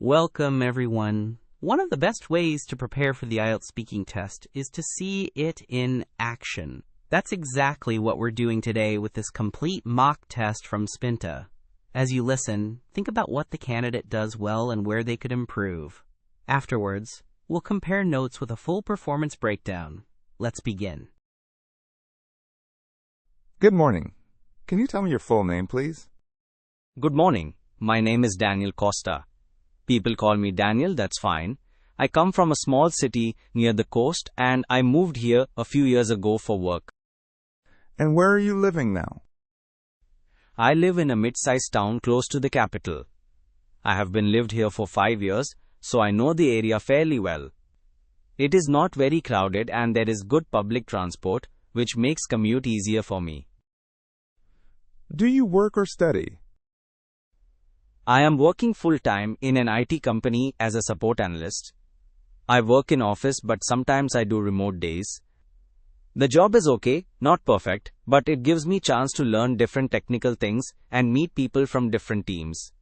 Welcome, everyone. One of the best ways to prepare for the IELTS speaking test is to see it in action. That's exactly what we're doing today with this complete mock test from Spinta. As you listen, think about what the candidate does well and where they could improve. Afterwards, we'll compare notes with a full performance breakdown. Let's begin. Good morning. Can you tell me your full name, please? Good morning. My name is Daniel Costa. People call me Daniel, that's fine. I come from a small city near the coast and I moved here a few years ago for work. And where are you living now? I live in a mid-sized town close to the capital. I have been lived here for 5 years, so I know the area fairly well. It is not very crowded and there is good public transport, which makes commute easier for me. Do you work or study? I am working full-time in an IT company as a support analyst. I work in office but sometimes I do remote days. The job is okay, not perfect, but it gives me chance to learn different technical things and meet people from different teams.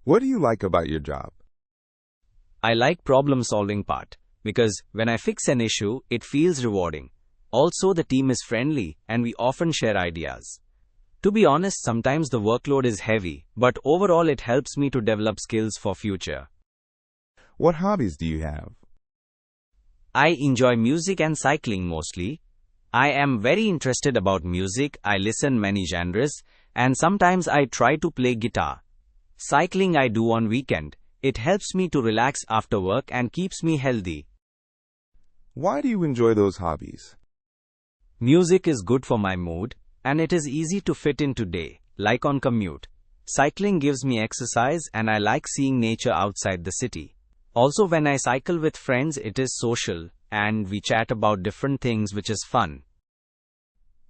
What do you like about your job? I like problem-solving part, because when I fix an issue, it feels rewarding. Also, the team is friendly and we often share ideas. To be honest, sometimes the workload is heavy, but overall it helps me to develop skills for future. What hobbies do you have? I enjoy music and cycling mostly. I am very interested about music, I listen many genres, and sometimes I try to play guitar. Cycling I do on weekend. It helps me to relax after work and keeps me healthy. Why do you enjoy those hobbies? Music is good for my mood, and it is easy to fit in today, like on commute. Cycling gives me exercise and I like seeing nature outside the city. Also, when I cycle with friends, it is social and we chat about different things, which is fun.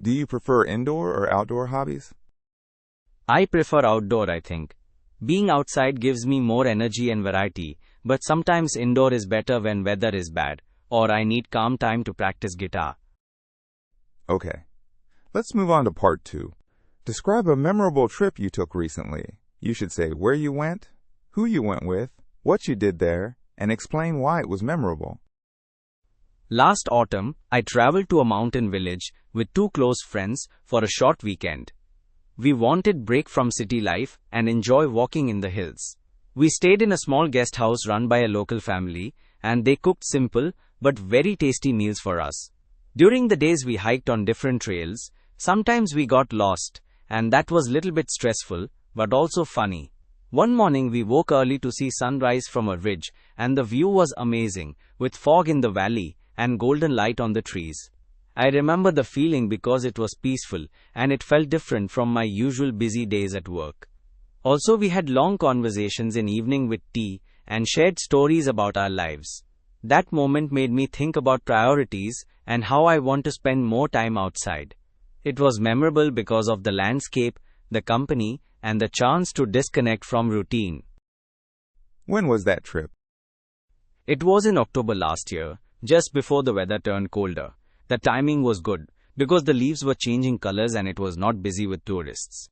Do you prefer indoor or outdoor hobbies? I prefer outdoor, I think. Being outside gives me more energy and variety, but sometimes indoor is better when weather is bad, or I need calm time to practice guitar. Okay. Let's move on to part 2. Describe a memorable trip you took recently. You should say where you went, who you went with, what you did there, and explain why it was memorable. Last autumn, I traveled to a mountain village with 2 close friends for a short weekend. We wanted break from city life and enjoy walking in the hills. We stayed in a small guest house run by a local family, and they cooked simple but very tasty meals for us. During the days we hiked on different trails. Sometimes we got lost, and that was a little bit stressful, but also funny. One morning we woke early to see sunrise from a ridge, and the view was amazing, with fog in the valley and golden light on the trees. I remember the feeling because it was peaceful, and it felt different from my usual busy days at work. Also, we had long conversations in evening with tea, and shared stories about our lives. That moment made me think about priorities and how I want to spend more time outside. It was memorable because of the landscape, the company, and the chance to disconnect from routine. When was that trip? It was in October last year, just before the weather turned colder. The timing was good, because the leaves were changing colors and it was not busy with tourists.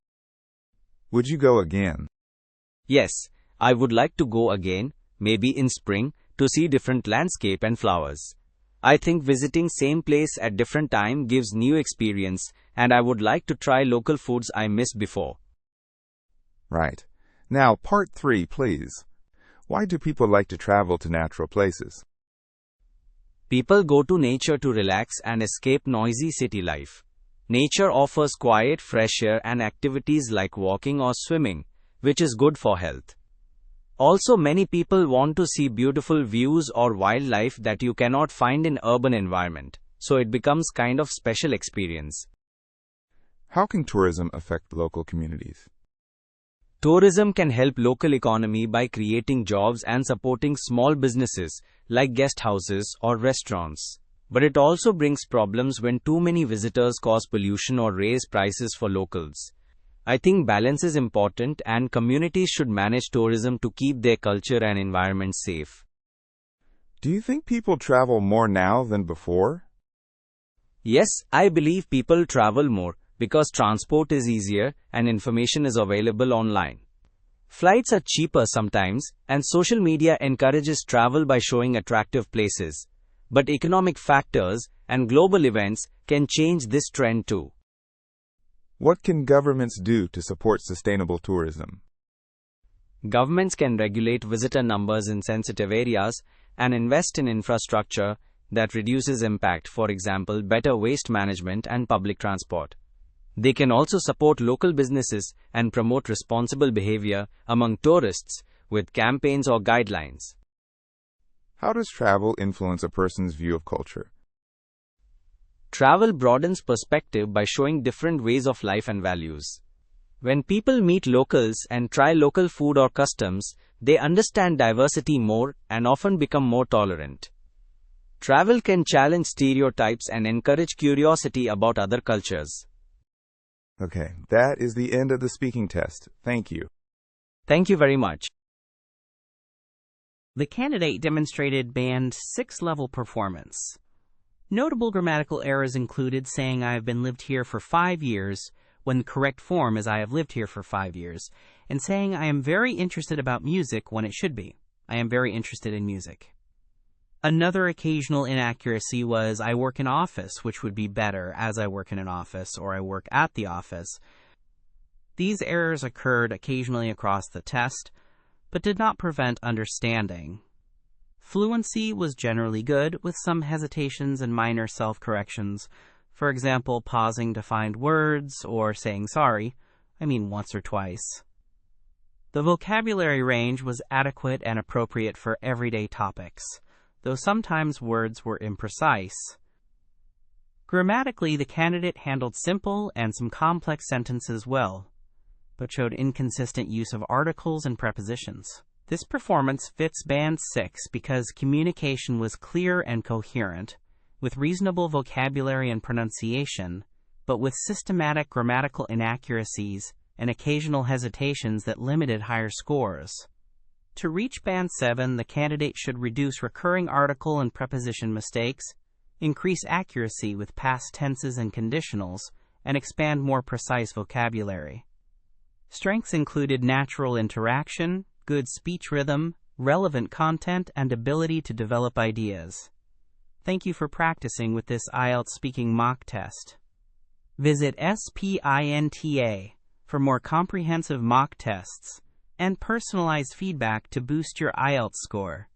Would you go again? Yes, I would like to go again, maybe in spring, to see different landscape and flowers. I think visiting same place at different time gives new experience, and I would like to try local foods I missed before. Right. Now, part 3, please. Why do people like to travel to natural places? People go to nature to relax and escape noisy city life. Nature offers quiet, fresh air and activities like walking or swimming, which is good for health. Also, many people want to see beautiful views or wildlife that you cannot find in urban environment, so it becomes kind of special experience. How can tourism affect local communities? Tourism can help local economy by creating jobs and supporting small businesses like guest houses or restaurants. But it also brings problems when too many visitors cause pollution or raise prices for locals. I think balance is important and communities should manage tourism to keep their culture and environment safe. Do you think people travel more now than before? Yes, I believe people travel more because transport is easier and information is available online. Flights are cheaper sometimes, and social media encourages travel by showing attractive places. But economic factors and global events can change this trend too. What can governments do to support sustainable tourism? Governments can regulate visitor numbers in sensitive areas and invest in infrastructure that reduces impact, for example, better waste management and public transport. They can also support local businesses and promote responsible behavior among tourists with campaigns or guidelines. How does travel influence a person's view of culture? Travel broadens perspective by showing different ways of life and values. When people meet locals and try local food or customs, they understand diversity more and often become more tolerant. Travel can challenge stereotypes and encourage curiosity about other cultures. Okay, that is the end of the speaking test. Thank you. Thank you very much. The candidate demonstrated Band 6 level performance. Notable grammatical errors included saying I have been lived here for 5 years, when the correct form is I have lived here for 5 years, and saying I am very interested about music when it should be I am very interested in music. Another occasional inaccuracy was I work in office, which would be better as I work in an office or I work at the office. These errors occurred occasionally across the test, but did not prevent understanding. Fluency was generally good, with some hesitations and minor self-corrections. For example, pausing to find words or saying sorry, once or twice. The vocabulary range was adequate and appropriate for everyday topics, though sometimes words were imprecise. Grammatically, the candidate handled simple and some complex sentences well, but showed inconsistent use of articles and prepositions. This performance fits Band 6 because communication was clear and coherent, with reasonable vocabulary and pronunciation, but with systematic grammatical inaccuracies and occasional hesitations that limited higher scores. To reach Band 7, the candidate should reduce recurring article and preposition mistakes, increase accuracy with past tenses and conditionals, and expand more precise vocabulary. Strengths included natural interaction, good speech rhythm, relevant content, and ability to develop ideas. Thank you for practicing with this IELTS speaking mock test. Visit Spinta for more comprehensive mock tests and personalized feedback to boost your IELTS score.